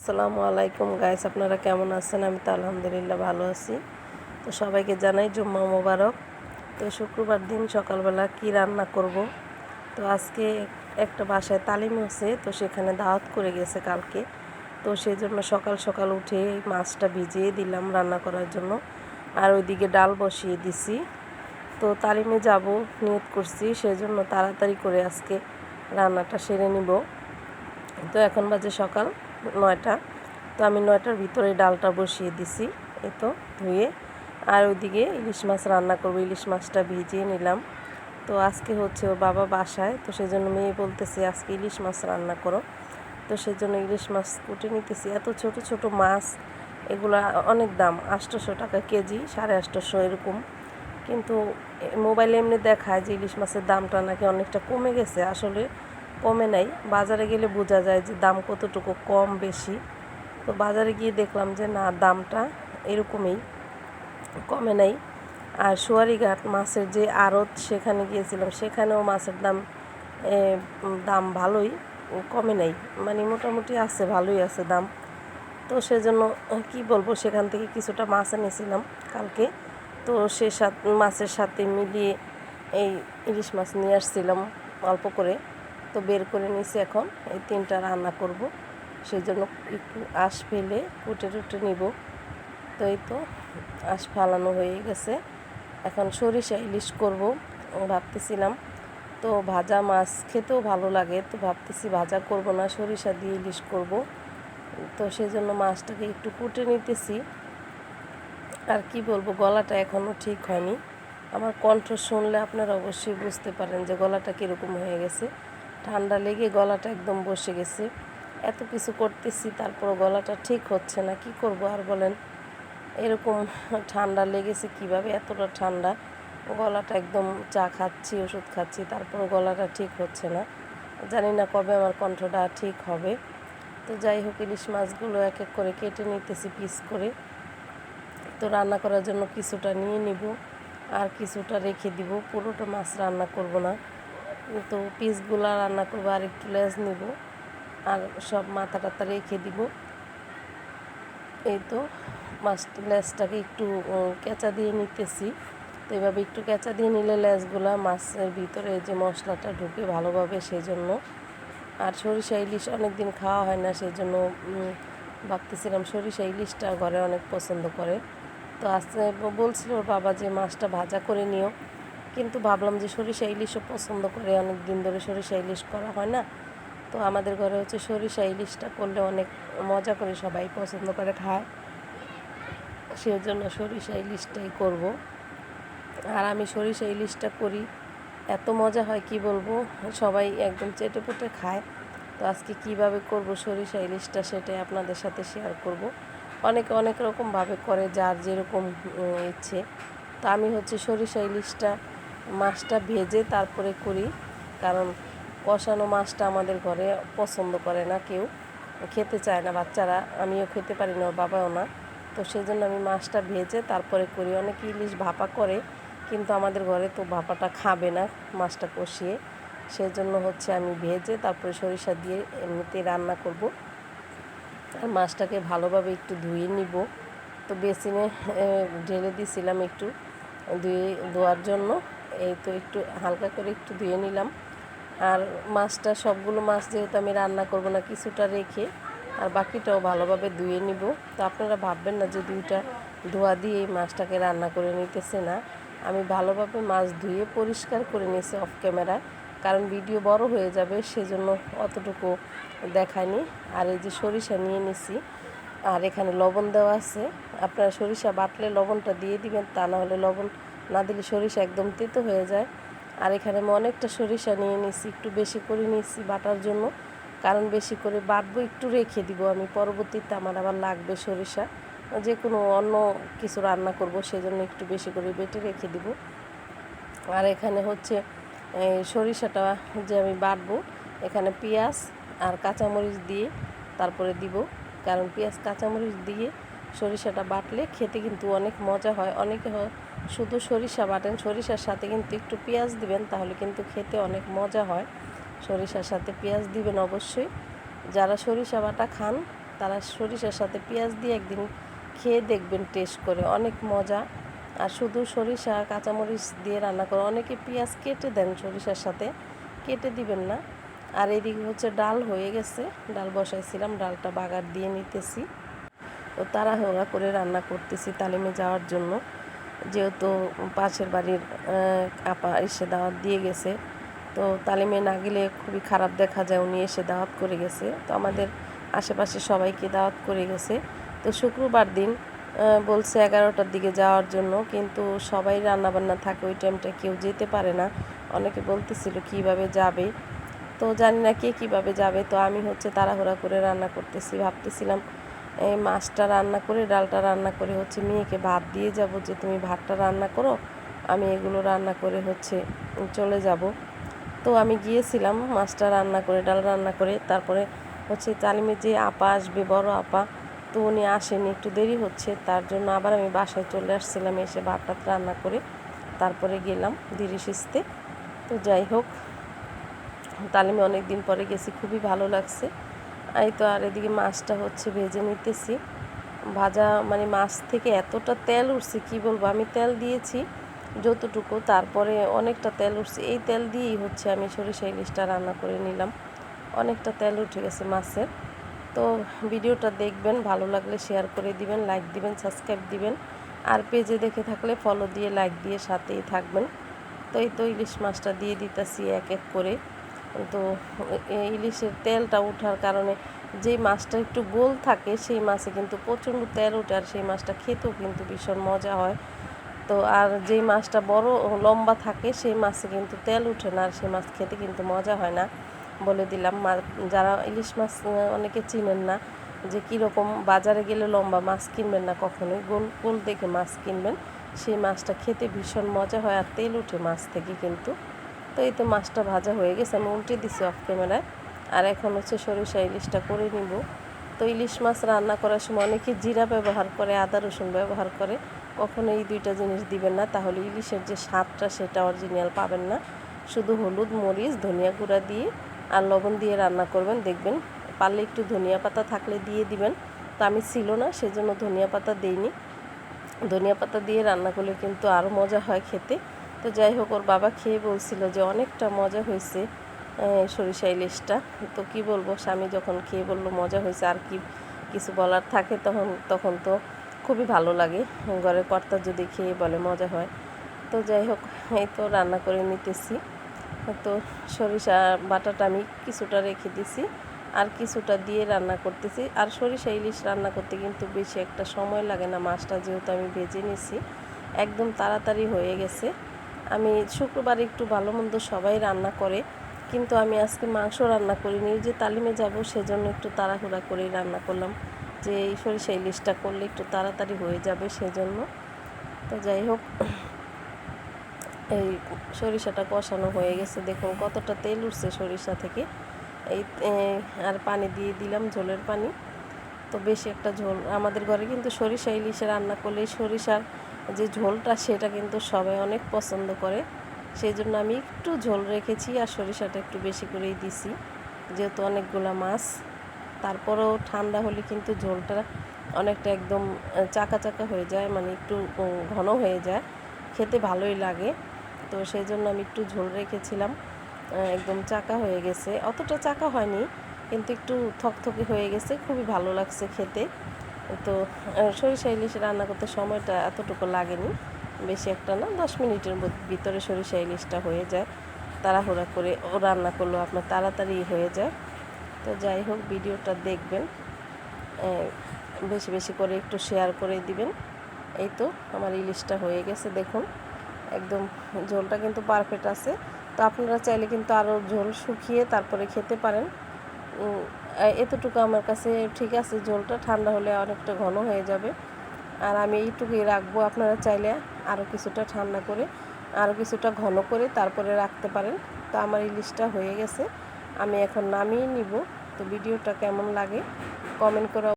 আসসালামু আলাইকুম গাইস, আপনারা কেমন আছেন? আমি তো আলহামদুলিল্লাহ ভালো আছি। তো সবাইকে জানাই জুম্মা মোবারক। তো শুক্রবার দিন সকালবেলা কি রান্না করব। তো আজকে একটা বাসায় তালিম হচ্ছে, তো সেখানে দাওয়াত করে গেছে কালকে। তো সেই জন্য সকাল সকাল উঠে মাছটা ভিজিয়ে দিলাম রান্না করার জন্য, আর ওইদিকে ডাল বসিয়ে দিছি। তো তালিমে যাব নিয়ত করছি, সেজন্য তাড়াতাড়ি করে আজকে রান্নাটা সেরে নিব। তো এখন বাজে সকাল 9টা। তো আমি 9টার ভিতরে ডালটা বসিয়ে দিছি, এই তো ধুয়ে। আর ওইদিকে ইলিশ মাছ রান্না করব, ইলিশ মাছটা ভিজিয়ে নিলাম। তো আজকে হচ্ছে ওর বাবা বাসায়, তো সেই জন্য মেয়ে বলতেছে আজকে ইলিশ মাছ রান্না করো। তো সেই জন্য ইলিশ মাছ কুটে নিতেছি। এত ছোট ছোট মাছ, এগুলা অনেক দাম, 800 টাকা কেজি, 850 এরকম। কিন্তু মোবাইলে এমনি দেখায় যে ইলিশ মাছের দামটা নাকি অনেকটা কমে গেছে, আসলে কমে নাই। বাজারে গেলে বোঝা যায় যে দাম কতটুকু কম বেশি। তো বাজারে গিয়ে দেখলাম যে না, দামটা এরকমই, কমে নাই। আর সোয়ারিঘাট মাছের যে আড়ত, সেখানে গিয়েছিলাম, সেখানেও মাছের দাম ভালোই, কমে নাই, মানে মোটামুটি আছে, ভালোই আছে দাম। তো সেজন্য কি বলবো, সেখান থেকে কিছুটা মাছ এনেছিলাম কালকে। তো মাছের সাথে মিলিয়ে এই ইলিশ মাছ নিয়ে আসছিলাম অল্প করে। তো বের করে নিয়েছি, এখন এই 3টা রান্না করব। সেই জন্য একটু আঁশ ফেলে কুটে টুটে নিব। তো এই তো আঁশ ফালানো হয়ে গেছে। এখন সরিষা ইলিশ করব ভাবতেছিলাম। তো ভাজা মাছ খেতেও ভালো লাগে, তো ভাবতেছি ভাজা করব না, সরিষা দিয়ে ইলিশ করব। তো সেই জন্য মাছটাকে একটু কুটে নিতেছি। আর কি বলবো, গলাটা এখনও ঠিক হয়নি। আমার কণ্ঠ শুনলে আপনারা অবশ্যই বুঝতে পারেন যে গলাটা কীরকম হয়ে গেছে। ঠান্ডা লেগে গলাটা একদম বসে গেছে। এত কিছু করতেছি, তারপরও গলাটা ঠিক হচ্ছে না, কি করব আর বলেন। এরকম ঠান্ডা লেগেছে কিভাবে, এতটা ঠান্ডা, গলাটা একদম, চা খাচ্ছি, ওষুধ খাচ্ছি, তারপরও গলাটা ঠিক হচ্ছে না। জানি না কবে আমার কণ্ঠটা ঠিক হবে। তো যাই হোক, ইলিশ মাছগুলো এক এক করে কেটে নিতেছি পিস করে। তো রান্না করার জন্য কিছুটা নিয়ে নিব, আর কিছুটা রেখে দিব, পুরোটা মাছ রান্না করব না। তো পিসগুলো রান্না করবো, আর একটু লেজ নিব, আর সব মাথা টাথা রেখে দিব। এই তো মাছ লেজটাকে একটু কেঁচা দিয়ে নিতেছি। তো এইভাবে একটু কেঁচা দিয়ে নিলে লেজগুলা মাছের ভিতরে যে মশলাটা ঢুকে ভালোভাবে, সেই জন্য। আর সরিষা ইলিশ অনেক দিন খাওয়া হয় না, সেই জন্য ভাবতেছিলাম সরিষা ইলিশটা ঘরে অনেক পছন্দ করে। তো আজকে বলছিল ওর বাবা যে মাছটা ভাজা করে নিও, কিন্তু ভাবলাম যে সরিষা ইলিশও পছন্দ করে, অনেক দিন ধরে সরিষা ইলিশ করা হয় না। তো আমাদের ঘরে হচ্ছে সরিষা ইলিশটা করলে অনেক মজা করে সবাই পছন্দ করে খায়, সেই জন্য সরিষা ইলিশটাই করব। আর আমি সরিষা ইলিশটা করি, এত মজা হয় কি বলবো, সবাই একদম চেটে পুটে খায়। তো আজকে কিভাবে করব সরিষা ইলিশটা, সেটাই আপনাদের সাথে শেয়ার করব। অনেকে অনেক রকমভাবে করে, যার যেরকম ইচ্ছে। তো আমি হচ্ছে সরিষা ইলিশটা, মাছটা ভেজে তারপরে করি, কারণ কষানো মাছটা আমাদের ঘরে পছন্দ করে না কেউ, খেতে চায় না বাচ্চারা, আমিও খেতে পারি না, ওর বাবাও না। তো সেই জন্য আমি মাছটা ভেজে তারপরে করি। অনেকে ইলিশ ভাপা করে, কিন্তু আমাদের ঘরে তো ভাপাটা খাবে না, মাছটা কষিয়ে। সেই জন্য হচ্ছে আমি ভেজে তারপরে সরিষা দিয়ে এমনিতে রান্না করব। আর মাছটাকে ভালোভাবে একটু ধুয়ে নিব। তো বেসিনে ঢেলে দিয়েছিলাম একটু ধোয়ার জন্য। এই তো একটু হালকা করে একটু ধুয়ে নিলাম। আর মাছটা, সবগুলো মাছ যেহেতু আমি রান্না করব না, কিছুটা রেখে আর বাকিটাও ভালোভাবে ধুয়ে নিব। তো আপনারা ভাববেন না যে দুইটা ধোয়া দিয়ে এই মাছটাকে রান্না করে নিতেছে, না, আমি ভালোভাবে মাছ ধুয়ে পরিষ্কার করে নিয়েছি অফ ক্যামেরায়, কারণ ভিডিও বড় হয়ে যাবে, সেজন্য অতটুকু দেখায়নি। আর এই যে সরিষা নিয়ে নিছি, আর এখানে লবণ দেওয়া আছে। আপনারা সরিষা বাটলে লবণটা দিয়ে দিবেন, তা না হলে লবণ না দিলে সরিষা একদম তেতো হয়ে যায়। আর এখানে আমি অনেকটা সরিষা নিয়ে নিছি, একটু বেশি করে নিয়েছি বাটার জন্য, কারণ বেশি করে বাটবো, একটু রেখে দিব আমি, পরবর্তীতে আমার আবার লাগবে সরিষা, যে কোনো অন্য কিছু রান্না করব, সেজন্য একটু বেশি করে বেটে রেখে দিব। আর এখানে হচ্ছে সরিষাটা যে আমি বাটবো, এখানে পেঁয়াজ আর কাঁচামরিচ দিয়ে তারপরে দিব, কারণ পেঁয়াজ কাঁচামরিচ দিয়ে সরিষাটা বাটলে খেতে কিন্তু অনেক মজা হয়। অনেকে শুধু সরিষা বাটেন, সরিষার সাথে কিন্তু একটু পেঁয়াজ দিবেন, তাহলে কিন্তু খেতে অনেক মজা হয়। সরিষার সাথে পেঁয়াজ দিবেন অবশ্যই। যারা সরিষা বাটা খান তারা সরিষার সাথে পেঁয়াজ দিয়ে একদিন খেয়ে দেখবেন, টেস্ট করে অনেক মজা। আর শুধু সরিষা কাঁচামরিচ দিয়ে রান্না করে, অনেকে পেঁয়াজ কেটে দেন সরিষার সাথে, কেটে দিবেন না। আর এদিকে হচ্ছে ডাল হয়ে গেছে, ডাল বসাইছিলাম, ডালটা বাগার দিয়ে নিতেছি। তো তাড়াহুড়া করে রান্না করতেছি তালিমে যাওয়ার জন্য, যেহেতু পাশের বাড়ির আপা এসে দাওয়াত দিয়ে গেছে। তো তালিমে না গেলে খুবই খারাপ দেখা যায়, উনি এসে দাওয়াত করে গেছে। তো আমাদের আশেপাশে সবাইকে দাওয়াত করে গেছে। তো শুক্রবার দিন বলছে 11টার দিকে যাওয়ার জন্য, কিন্তু সবাই রান্নাবান্না থাকে ওই টাইমটা, কেউ যেতে পারে না। অনেকে বলতেছিল কিভাবে যাবে, তো জানি না কে কীভাবে যাবে। তো আমি হচ্ছে তাড়াহুড়া করে রান্না করতেছি, ভাবতেছিলাম এই মাছটা রান্না করে ডালটা রান্না করে হচ্ছে মেয়েকে ভাত দিয়ে যাব, যে তুমি ভাতটা রান্না করো, আমি এগুলো রান্না করে হচ্ছে চলে যাব। তো আমি গিয়েছিলাম মাছটা রান্না করে ডাল রান্না করে, তারপরে হচ্ছে তালিমে যে আপা আসবে, বড় আপা, তো উনি আসেনি, একটু দেরি হচ্ছে, তার জন্য আবার আমি বাসায় চলে আসছিলাম। এসে ভাত রান্না করে তারপরে গেলাম ধীরে সুস্থে। তো যাই হোক, তালিমে অনেক দিন পরে গেছি, খুবই ভালো লাগছে। এই তো আর এদিকে মাছটা হচ্ছে ভেজে নিতেছি। ভাজা মানে মাছ থেকে এতটা তেল উঠছে কি বলবো, আমি তেল দিয়েছি যতটুকু, তারপরে অনেকটা তেল উঠছে। এই তেল দিয়েই হচ্ছে আমি সরিষা ইলিশটা রান্না করে নিলাম, অনেকটা তেল উঠে গেছে মাছের। তো ভিডিওটা দেখবেন, ভালো লাগলে শেয়ার করে দিবেন, লাইক দিবেন, সাবস্ক্রাইব দিবেন, আর পেজে দেখে থাকলে ফলো দিয়ে লাইক দিয়ে সাথেই থাকবেন। তো এই তো ইলিশ মাছটা দিয়ে দিতেছি এক এক করে। তো ইলিশের তেলটা ওঠার কারণে যেই মাছটা একটু গোল থাকে সেই মাছে কিন্তু প্রচণ্ড তেল ওঠে, আর সেই মাছটা খেতেও কিন্তু ভীষণ মজা হয়। তো আর যেই মাছটা বড় লম্বা থাকে সেই মাছে কিন্তু তেল ওঠে না, আর সেই মাছ খেতে কিন্তু মজা হয় না, বলে দিলাম। যারা ইলিশ মাছ অনেকে চিনেন না, যে কীরকম, বাজারে গেলে লম্বা মাছ কিনবেন না কখনোই, গোল গোল দেখে মাছ কিনবেন, সেই মাছটা খেতে ভীষণ মজা হয়, আর তেল ওঠে মাছ থেকে কিন্তু। তো এই তো মাছটা ভাজা হয়ে গেছে, আমি উল্টে দিছি অফ ক্যামেরায়। আর এখন হচ্ছে সরিষা ইলিশটা করে নিব। তো ইলিশ মাছ রান্না করার সময় অনেকে জিরা ব্যবহার করে, আদা রসুন ব্যবহার করে, কখনো এই দুইটা জিনিস দিবেন না, তাহলে ইলিশের যে স্বাদটা সেটা অরিজিনাল পাবেন না। শুধু হলুদ, মরিচ, ধনিয়া গুঁড়া দিয়ে আর লবণ দিয়ে রান্না করবেন, দেখবেন। পারলে একটু ধনিয়া পাতা থাকলে দিয়ে দিবেন, তো আমি ছিল না সেজন্য ধনিয়া পাতা দিইনি। ধনিয়া পাতা দিয়ে রান্না করলে কিন্তু আরও মজা হয় খেতে। তো যাই হোক, ওর বাবা খেয়ে বলছিল যে অনেকটা মজা হয়েছে সরিষা ইলিশটা। তো কি বলবো, স্বামী যখন খেয়ে বললো মজা হয়েছে, আর কি কিছু বলার থাকে, তখন তো খুবই ভালো লাগে, ঘরের কর্তা যদি খেয়ে বলে মজা হয়। তো যাই হোক, এই তো রান্না করে নিতেছি। তো সরিষা বাটাটা আমি কিছুটা রেখে দিছি, আর কিছুটা দিয়ে রান্না করতেছি। আর সরিষা ইলিশ রান্না করতে কিন্তু বেশি একটা সময় লাগে না, মাছটা যেহেতু আমি ভেজে নিছি, একদম তাড়াতাড়ি হয়ে গেছে। আমি শুক্রবার একটু ভালো মন্দ সবাই রান্না করে, কিন্তু আমি আজকে মাংস রান্না করিনি, যে তালিমে যাব সেজন্য একটু তাড়াহুড়া করেই রান্না করলাম, যে এই সরিষা ইলিশটা করলে একটু তাড়াতাড়ি হয়ে যাবে সেজন্য। তো যাই হোক, এই সরিষাটা কষানো হয়ে গেছে, দেখুন কতটা তেল উঠছে সরিষা থেকে। এই আর পানি দিয়ে দিলাম, ঝোলের পানি। তো বেশি একটা ঝোল, আমাদের ঘরে কিন্তু সরিষা ইলিশে রান্না করলে সরিষার যে ঝোলটা সেটা কিন্তু সবাই অনেক পছন্দ করে, সেই জন্য আমি একটু ঝোল রেখেছি, আর সরিষাটা একটু বেশি করেই দিছি, যেহেতু অনেকগুলা মাছ। তারপরেও ঠান্ডা হলে কিন্তু ঝোলটা অনেকটা একদম চাকা চাকা হয়ে যায়, মানে একটু ঘন হয়ে যায়, খেতে ভালোই লাগে। তো সেই জন্য আমি একটু ঝোল রেখেছিলাম, একদম চাকা হয়ে গেছে, অতটা চাকা হয়নি, কিন্তু একটু থকথকে হয়ে গেছে, খুবই ভালো লাগছে খেতে। তো সরিষা ইলিশ রান্না করতে সময়টা এতটুকু লাগেনি, বেশি একটা না, 10 মিনিটের ভিতরে সরিষা ইলিশটা হয়ে যায়। তাড়াহুড়া করে ও রান্না করলেও আপনার তাড়াতাড়ি হয়ে যায়। তো যাই হোক, ভিডিওটা দেখবেন, বেশি বেশি করে একটু শেয়ার করে দিবেন। এই তো আমার ইলিশটা হয়ে গেছে, দেখুন একদম ঝোলটা কিন্তু পারফেক্ট আছে। তো আপনারা চাইলে কিন্তু আরও ঝোল শুকিয়ে তারপরে খেতে পারেন। এতটুকু আমার কাছে ঠিক আছে, ঝোলটা ঠান্ডা হলে অনেকটা ঘন হয়ে যাবে, আর আমি এইটুকুই রাখবো। আপনারা চাইলে আরও কিছুটা ঠান্ডা করে, আরও কিছুটা ঘন করে তারপরে রাখতে পারেন। তো আমার ইলিশটা হয়ে গেছে, আমি এখন নামিয়ে নিব। তো ভিডিওটা কেমন লাগে কমেন্ট করে